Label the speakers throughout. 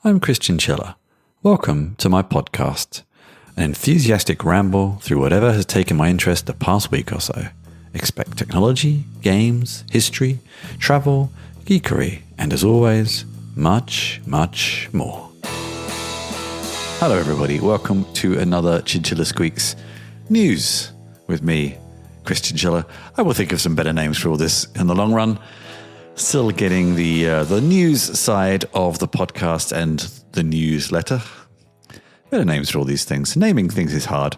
Speaker 1: I'm Christian Chiller. Welcome to my podcast, an enthusiastic ramble through whatever has taken my interest the past week or so. Expect technology, games, history, travel, geekery, and as always, much, much more. Hello everybody, welcome to another Chinchilla Squeaks news with me, Christian Chiller. I will think of some better names for all this in the long run. Still getting the news side of the podcast and the newsletter. Better names for all these things. Naming things is hard.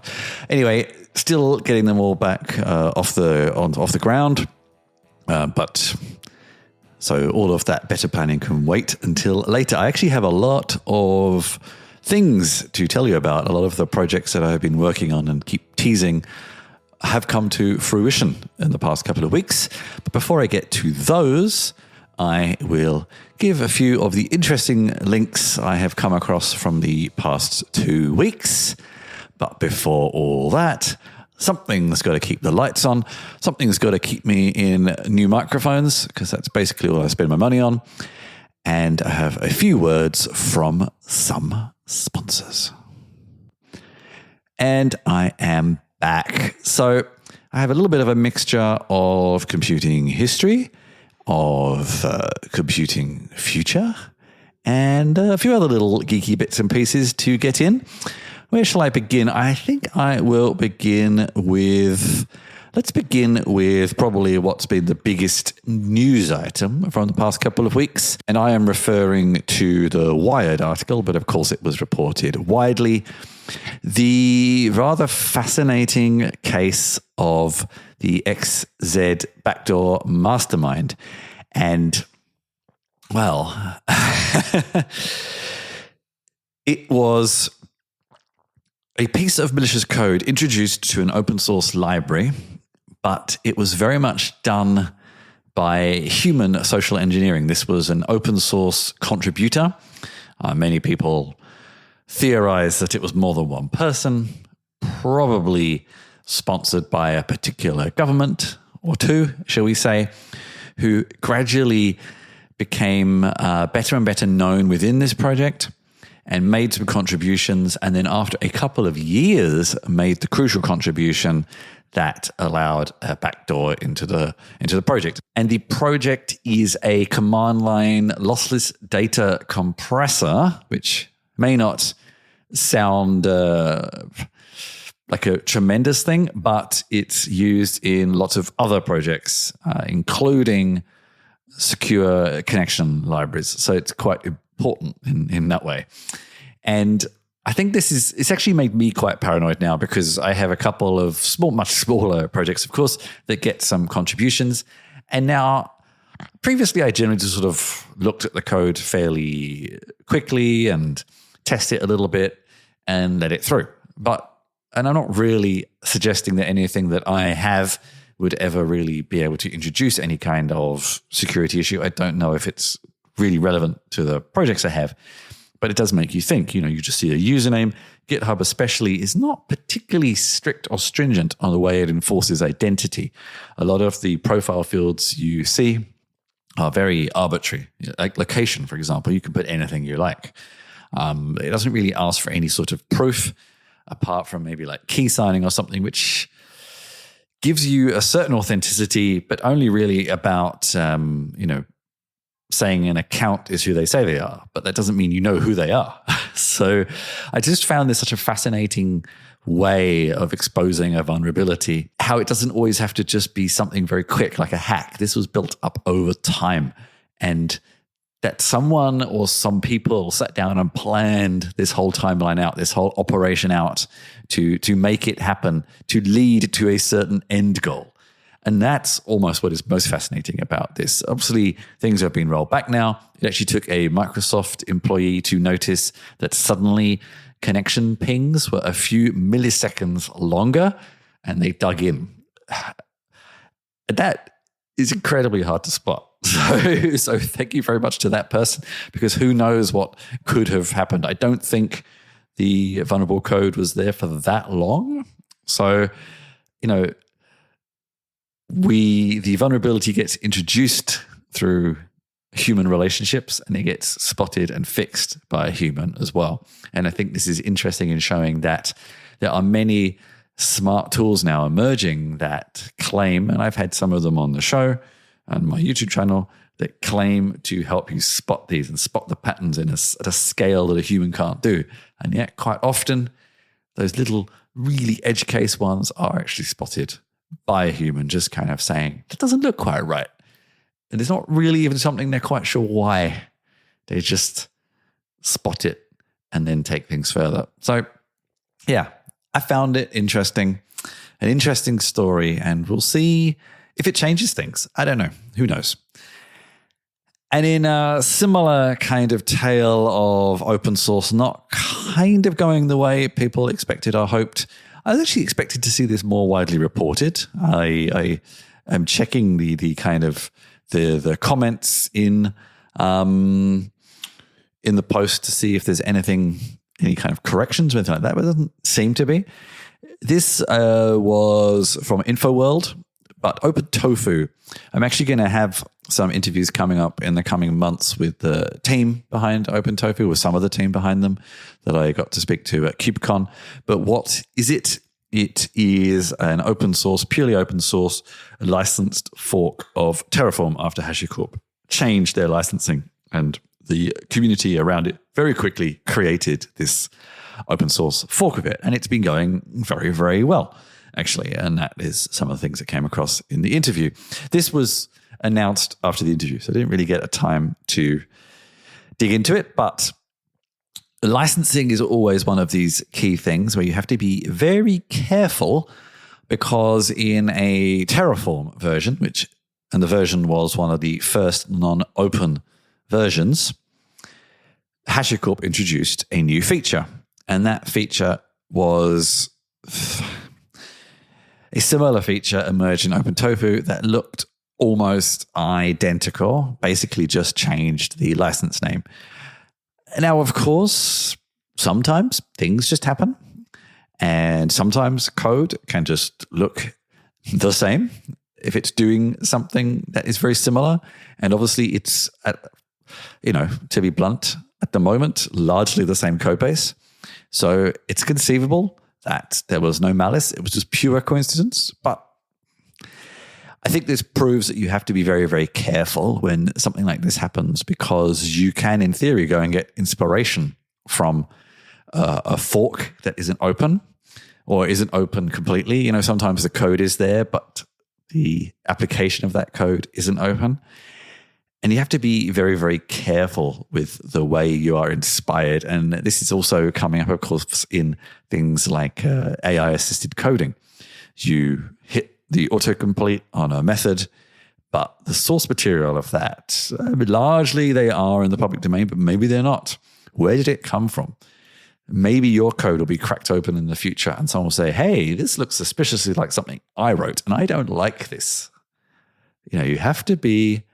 Speaker 1: Anyway, still getting them all back off the ground. But so all of that better planning can wait until later. I actually have a lot of things to tell you about. A lot of the projects that I've been working on and keep teasing have come to fruition in the past couple of weeks. But before I get to those, I will give a few of the interesting links I have come across from the past 2 weeks. But before all that, something's got to keep the lights on. Something's got to keep me in new microphones, because that's basically all I spend my money on. And I have a few words from some sponsors. And I am back. So I have a little bit of a mixture of computing history, of computing future, and a few other little geeky bits and pieces to get in. Where shall I begin? I think I will begin with, let's begin with probably what's been the biggest news item from the past couple of weeks. And I am referring to the Wired article, but of course it was reported widely. The rather fascinating case of the XZ backdoor mastermind. And, well, it was a piece of malicious code introduced to an open source library, but it was very much done by human social engineering. This was an open source contributor. Many people theorize that it was more than one person, probably sponsored by a particular government or two, shall we say, who gradually became better and better known within this project and made some contributions, and then after a couple of years made the crucial contribution that allowed a backdoor into the project. And the project is a command line lossless data compressor, which may not sound like a tremendous thing, but it's used in lots of other projects, including secure connection libraries. So it's quite important in that way. And I think it's actually made me quite paranoid now, because I have a couple of much smaller projects, of course, that get some contributions. And now, previously I generally just sort of looked at the code fairly quickly and test it a little bit and let it through. And I'm not really suggesting that anything that I have would ever really be able to introduce any kind of security issue. I don't know if it's really relevant to the projects I have, but it does make you think. You just see a username. GitHub especially is not particularly strict or stringent on the way it enforces identity. A lot of the profile fields you see are very arbitrary. Like location, for example, you can put anything you like. It doesn't really ask for any sort of proof, apart from maybe like key signing or something, which gives you a certain authenticity, but only really about, saying an account is who they say they are, but that doesn't mean you know who they are. So I just found this such a fascinating way of exposing a vulnerability, how it doesn't always have to just be something very quick like a hack. This was built up over time, and that someone or some people sat down and planned this whole timeline out, this whole operation out to make it happen, to lead to a certain end goal. And that's almost what is most fascinating about this. Obviously, things have been rolled back now. It actually took a Microsoft employee to notice that suddenly connection pings were a few milliseconds longer, and they dug in. That is incredibly hard to spot. So thank you very much to that person, because who knows what could have happened. I don't think the vulnerable code was there for that long. So, the vulnerability gets introduced through human relationships, and it gets spotted and fixed by a human as well. And I think this is interesting in showing that there are many smart tools now emerging that claim, and I've had some of them on the show and my YouTube channel, that claim to help you spot these and spot the patterns at a scale that a human can't do. And yet quite often those little really edge case ones are actually spotted by a human, just kind of saying, that doesn't look quite right. And it's not really even something they're quite sure why. They just spot it and then take things further. So yeah, I found it interesting, an interesting story, and we'll see if it changes things. I don't know. Who knows? And in a similar kind of tale of open source not kind of going the way people expected or hoped, I was actually expected to see this more widely reported. I am checking the kind of the comments in the post to see if there's any kind of corrections or anything like that, but it doesn't seem to be. This was from InfoWorld, but OpenTofu. I'm actually going to have some interviews coming up in the coming months with the team behind OpenTofu, with some of the team behind them that I got to speak to at KubeCon. But what is it? It is an open source, purely open source, licensed fork of Terraform after HashiCorp changed their licensing, and the community around it very quickly created this open source fork of it. And it's been going very, very well, actually. And that is some of the things that came across in the interview. This was announced after the interview, so I didn't really get a time to dig into it. But licensing is always one of these key things where you have to be very careful, because in a Terraform version, and the version was one of the first non-open versions, HashiCorp introduced a new feature. And that feature was a similar feature emerged in OpenTofu that looked almost identical, basically just changed the license name. Now, of course, sometimes things just happen, and sometimes code can just look the same if it's doing something that is very similar. And obviously it's, to be blunt, at the moment, largely the same code base. So it's conceivable that there was no malice. It was just pure coincidence. But I think this proves that you have to be very, very careful when something like this happens, because you can, in theory, go and get inspiration from a fork that isn't open or isn't open completely. Sometimes the code is there, but the application of that code isn't open. And you have to be very, very careful with the way you are inspired. And this is also coming up, of course, in things like AI-assisted coding. You hit the autocomplete on a method, but the source material of that, largely they are in the public domain, but maybe they're not. Where did it come from? Maybe your code will be cracked open in the future and someone will say, hey, this looks suspiciously like something I wrote and I don't like this. You have to be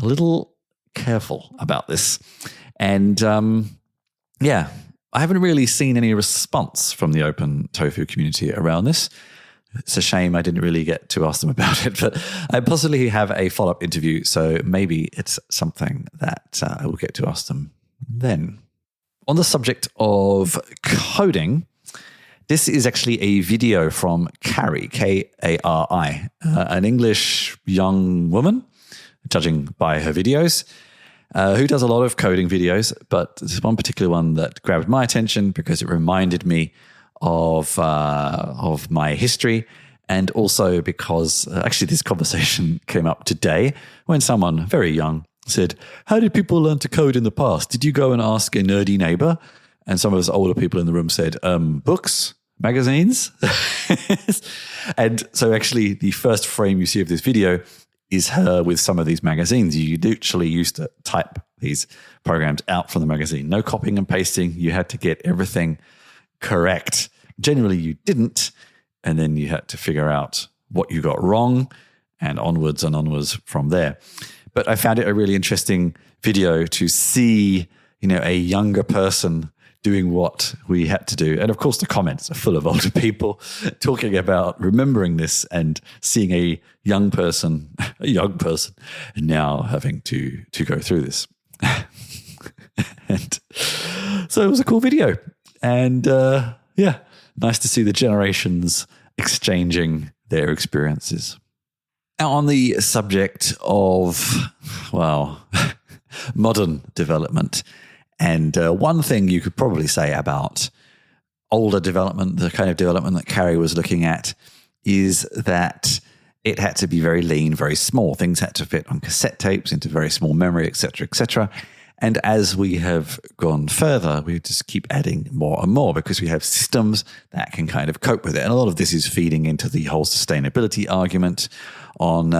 Speaker 1: a little careful about this. And I haven't really seen any response from the OpenTofu community around this. It's a shame I didn't really get to ask them about it, but I possibly have a follow-up interview, so maybe it's something that I will get to ask them then. On the subject of coding, this is actually a video from Kari, Kari, an English young woman, judging by her videos, who does a lot of coding videos, but there's one particular one that grabbed my attention because it reminded me of my history, and also because actually this conversation came up today when someone very young said, how did people learn to code in the past? Did you go and ask a nerdy neighbor? And some of us older people in the room said, books, magazines. And so actually the first frame you see of this video is her with some of these magazines. You literally used to type these programs out from the magazine. No copying and pasting. You had to get everything correct. Generally, you didn't. And then you had to figure out what you got wrong and onwards from there. But I found it a really interesting video to see, a younger person doing what we had to do. And of course, the comments are full of older people talking about remembering this and seeing a young person now having to go through this. And so it was a cool video. And nice to see the generations exchanging their experiences. Now, on the subject of, modern development, and one thing you could probably say about older development, the kind of development that Carrie was looking at, is that it had to be very lean, very small. Things had to fit on cassette tapes into very small memory, et cetera, et cetera. And as we have gone further, we just keep adding more and more because we have systems that can kind of cope with it. And a lot of this is feeding into the whole sustainability argument on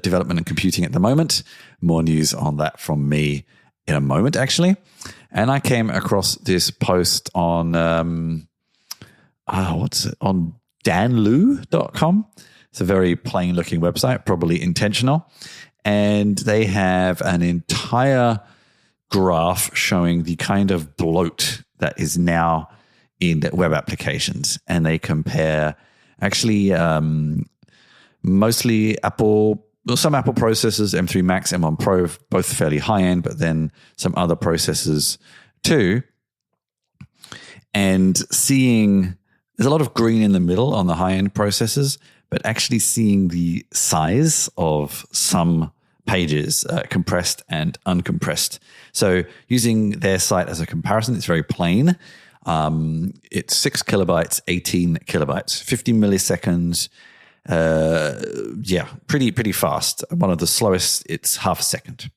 Speaker 1: development and computing at the moment. More news on that from me in a moment, actually. And I came across this post on, on danlu.com. It's a very plain looking website, probably intentional. And they have an entire graph showing the kind of bloat that is now in web applications. And they compare actually mostly some Apple processors, M3 Max, M1 Pro, both fairly high end, but then some other processors too. And seeing there's a lot of green in the middle on the high end processors, but actually seeing the size of some pages, compressed and uncompressed. So using their site as a comparison, it's very plain. It's 6 kilobytes, 18 kilobytes, 50 milliseconds. Pretty fast. One of the slowest, it's half a second.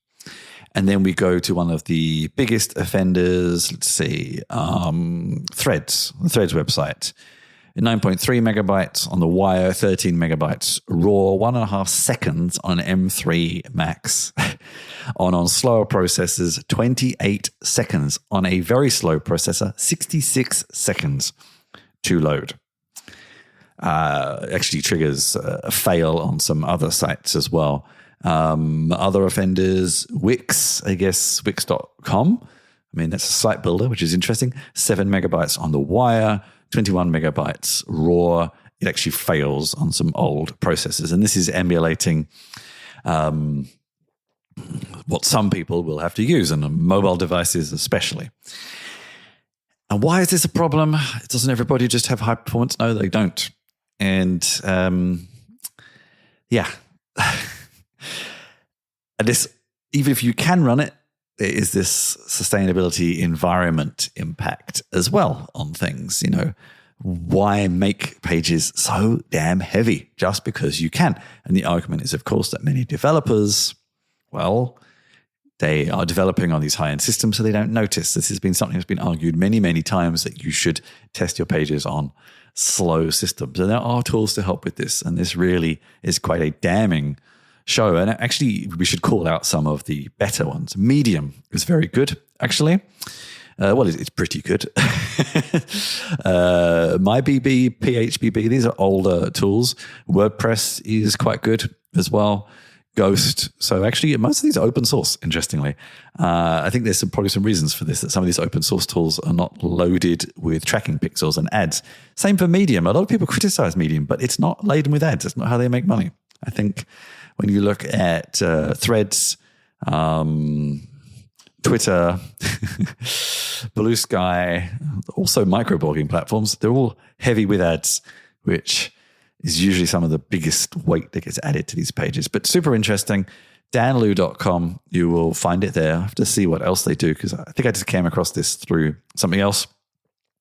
Speaker 1: And then we go to one of the biggest offenders, let's see, Threads, the Threads website. 9.3 megabytes on the wire, 13 megabytes raw, 1.5 seconds on M3 Max. on slower processors, 28 seconds. On a very slow processor, 66 seconds to load. Actually triggers a fail on some other sites as well. Other offenders, Wix, I guess, Wix.com. I mean, that's a site builder, which is interesting. 7 megabytes on the wire, 21 megabytes raw. It actually fails on some old processors. And this is emulating what some people will have to use, and on mobile devices especially. And why is this a problem? Doesn't everybody just have high performance? No, they don't. And and this, even if you can run it, there is this sustainability environment impact as well on things. Why make pages so damn heavy just because you can? And the argument is, of course, that many developers, they are developing on these high-end systems, so they don't notice. This has been something that's been argued many, many times, that you should test your pages on slow systems. And there are tools to help with this. And this really is quite a damning show. And actually, we should call out some of the better ones. Medium is very good, actually. It's pretty good. MyBB, PHBB, these are older tools. WordPress is quite good as well. Ghost. So actually, most of these are open source, interestingly. I think there's probably some reasons for this, that some of these open source tools are not loaded with tracking pixels and ads. Same for Medium. A lot of people criticize Medium, but it's not laden with ads. It's not how they make money. I think when you look at Threads, Twitter, Blue Sky, also microblogging platforms, they're all heavy with ads, which is usually some of the biggest weight that gets added to these pages. But super interesting. danlu.com, you will find it there. I have to see what else they do, because I think I just came across this through something else.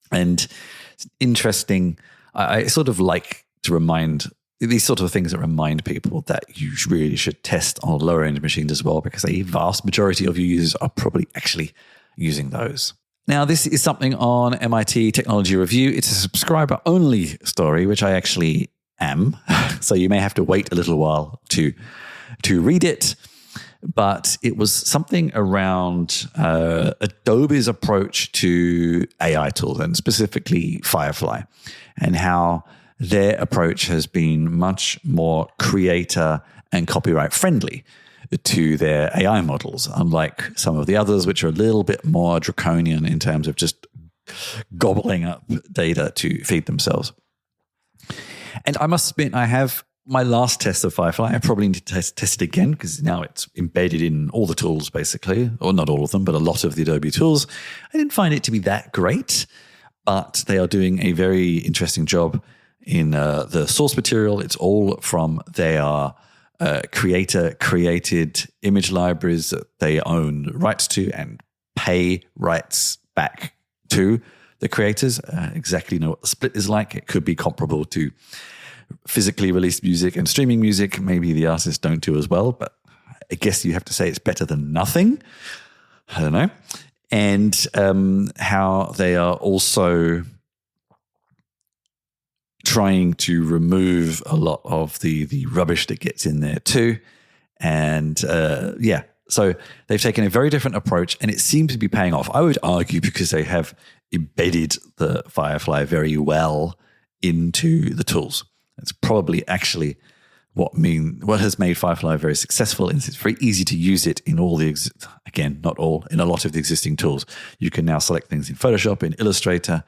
Speaker 1: And it's interesting. I sort of like to remind these sort of things that remind people that you really should test on lower end machines as well, because a vast majority of your users are probably actually using those. Now, this is something on MIT Technology Review. It's a subscriber only story, which I actually am. So you may have to wait a little while to read it. But it was something around Adobe's approach to AI tools, and specifically Firefly, and how their approach has been much more creator and copyright friendly. to their AI models, unlike some of the others, which are a little bit more draconian in terms of just gobbling up data to feed themselves. And I must admit, I have my last test of Firefly. I probably need to test it again because now it's embedded in all the tools, basically, or not all of them, but a lot of the Adobe tools. I didn't find it to be that great, but they are doing a very interesting job in the source material. It's all from their creator-created image libraries that they own rights to and pay rights back to the creators. Exactly know what the split is like. It could be comparable to physically released music and streaming music. Maybe the artists don't do as well, but I guess you have to say it's better than nothing. I don't know. And how they are also trying to remove a lot of the rubbish that gets in there too. And so they've taken a very different approach and it seems to be paying off. I would argue because they have embedded the Firefly very well into the tools. It's probably actually what has made Firefly very successful is it's very easy to use it in all the, again, not all, in a lot of the existing tools. You can now select things in Photoshop, in Illustrator,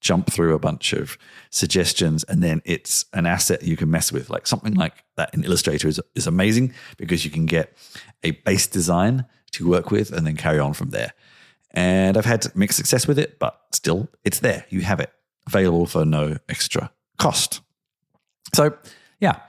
Speaker 1: jump through a bunch of suggestions, and then it's an asset you can mess with. Like something like that in Illustrator is amazing because you can get a base design to work with and then carry on from there. And I've had mixed success with it, but still it's there. You have it available for no extra cost. So yeah,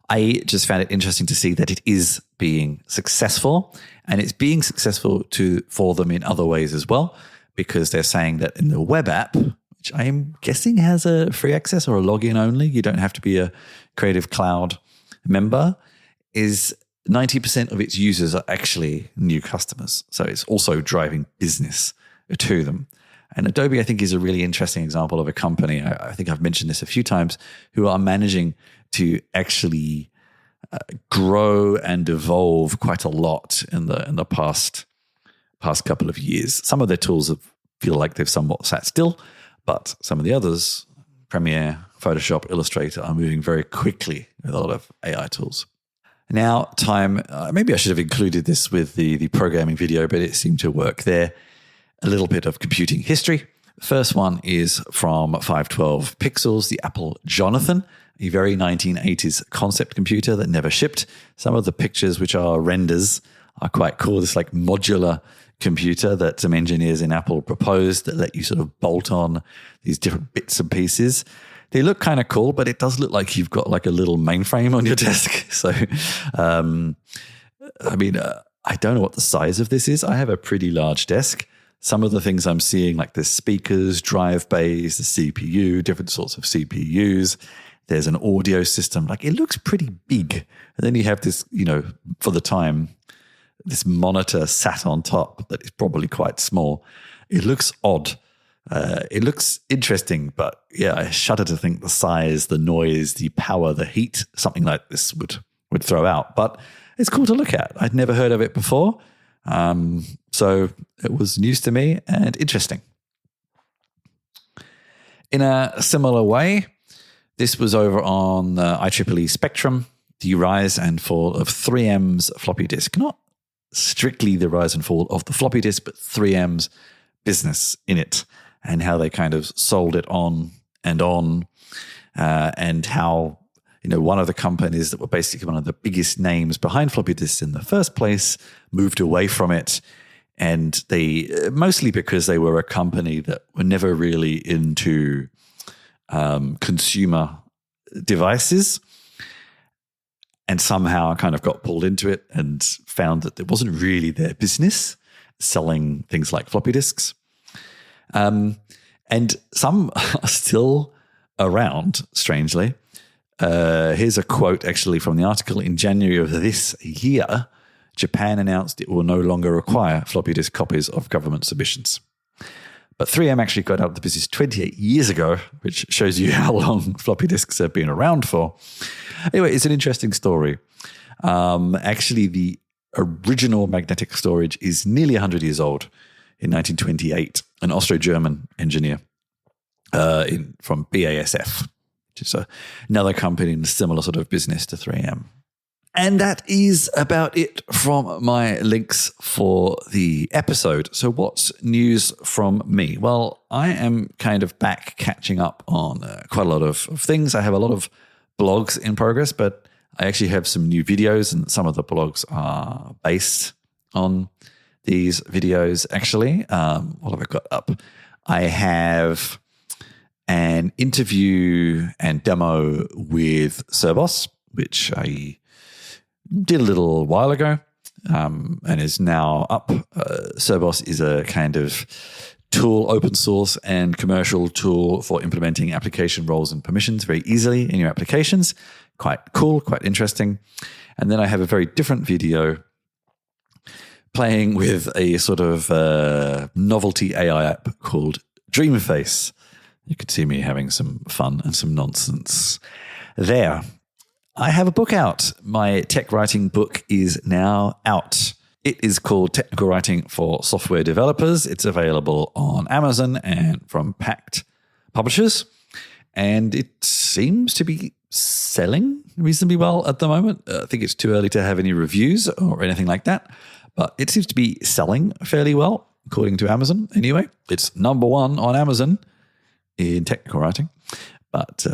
Speaker 1: I just found it interesting to see that it is being successful, and it's being successful for them in other ways as well, because they're saying that in the web app, which I am guessing has a free access or a login only, you don't have to be a Creative Cloud member, is 90% of its users are actually new customers. So it's also driving business to them. And Adobe, I think, is a really interesting example of a company, I think I've mentioned this a few times, who are managing to actually grow and evolve quite a lot in the past couple of years. Some of their tools feel like they've somewhat sat still, but some of the others, Premiere, Photoshop, Illustrator, are moving very quickly with a lot of AI tools. Now, maybe I should have included this with the programming video, but it seemed to work there. A little bit of computing history. The first one is from 512 Pixels, the Apple Jonathan, a very 1980s concept computer that never shipped. Some of the pictures, which are renders, are quite cool. This like modular computer that some engineers in Apple proposed that let you sort of bolt on these different bits and pieces. They look kind of cool, but it does look like you've got like a little mainframe on your desk. So, I don't know what the size of this is. I have a pretty large desk. Some of the things I'm seeing, like the speakers, drive bays, the CPU, different sorts of CPUs. There's an audio system. Like it looks pretty big. And then you have this, for the time, this monitor sat on top that is probably quite small. It looks odd. It looks interesting, but yeah, I shudder to think the size, the noise, the power, the heat, something like this would throw out. But it's cool to look at. I'd never heard of it before. So it was news to me and interesting. In a similar way, this was over on the IEEE Spectrum, the rise and fall of 3M's floppy disk. Not strictly the rise and fall of the floppy disk, but 3M's business in it and how they kind of sold it on, and how one of the companies that were basically one of the biggest names behind floppy disks in the first place moved away from it. And they, mostly because they were a company that were never really into consumer devices, and somehow kind of got pulled into it and found that it wasn't really their business selling things like floppy disks. And some are still around, strangely. Here's a quote actually from the article. In January of this year, Japan announced it will no longer require floppy disk copies of government submissions. But 3M actually got out of the business 28 years ago, which shows you how long floppy disks have been around for. Anyway, it's an interesting story. Actually, the original magnetic storage is nearly 100 years old. In 1928, an Austro-German engineer from BASF, which is another company in a similar sort of business to 3M. And that is about it from my links for the episode. So what's news from me? Well, I am kind of back catching up on quite a lot of things. I have a lot of blogs in progress, but I actually have some new videos, and some of the blogs are based on these videos, actually. What have I got up? I have an interview and demo with Cerbos, which I did a little while ago, and is now up. Cerbos is a kind of tool, open source and commercial tool for implementing application roles and permissions very easily in your applications. Quite cool, quite interesting. And then I have a very different video playing with a sort of novelty AI app called Dreamface. You could see me having some fun and some nonsense there. I have a book out. My tech writing book is now out. It is called Technical Writing for Software Developers. It's available on Amazon and from Pact Publishers. And it seems to be selling reasonably well at the moment. I think it's too early to have any reviews or anything like that. But it seems to be selling fairly well, according to Amazon anyway. It's number one on Amazon in technical writing. But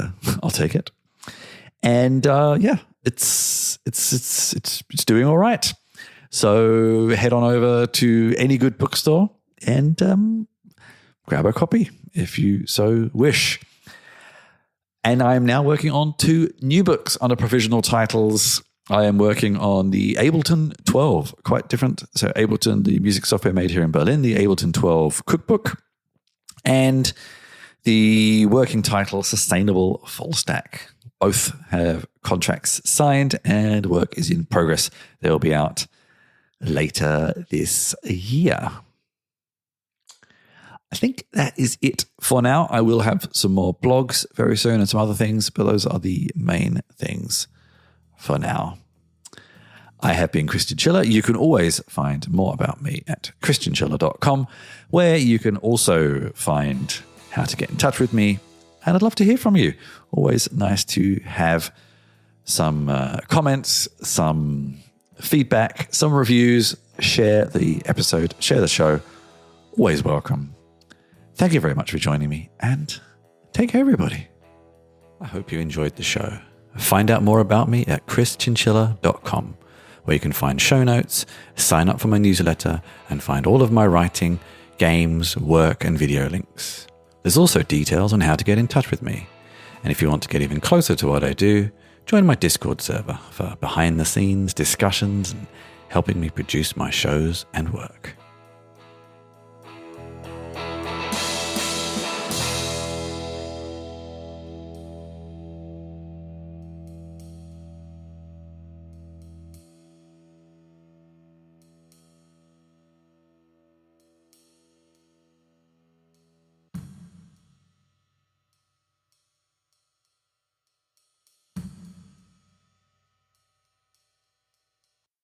Speaker 1: I'll take it. And it's doing all right. So head on over to any good bookstore and grab a copy if you so wish. And I am now working on 2 new books under provisional titles. I am working on the Ableton 12, quite different. So Ableton, the music software made here in Berlin, the Ableton 12 cookbook, and the working title Sustainable Full Stack. Both have contracts signed and work is in progress. They'll be out later this year. I think that is it for now. I will have some more blogs very soon and some other things, but those are the main things for now. I have been Christian Schiller. You can always find more about me at christianschiller.com, where you can also find how to get in touch with me. And I'd love to hear from you. Always nice to have some comments, some feedback, some reviews. Share the episode, share the show. Always welcome. Thank you very much for joining me, and take care, everybody. I hope you enjoyed the show. Find out more about me at christianschiller.com, where you can find show notes, sign up for my newsletter, and find all of my writing, games, work, and video links. There's also details on how to get in touch with me. And if you want to get even closer to what I do, join my Discord server for behind-the-scenes discussions and helping me produce my shows and work.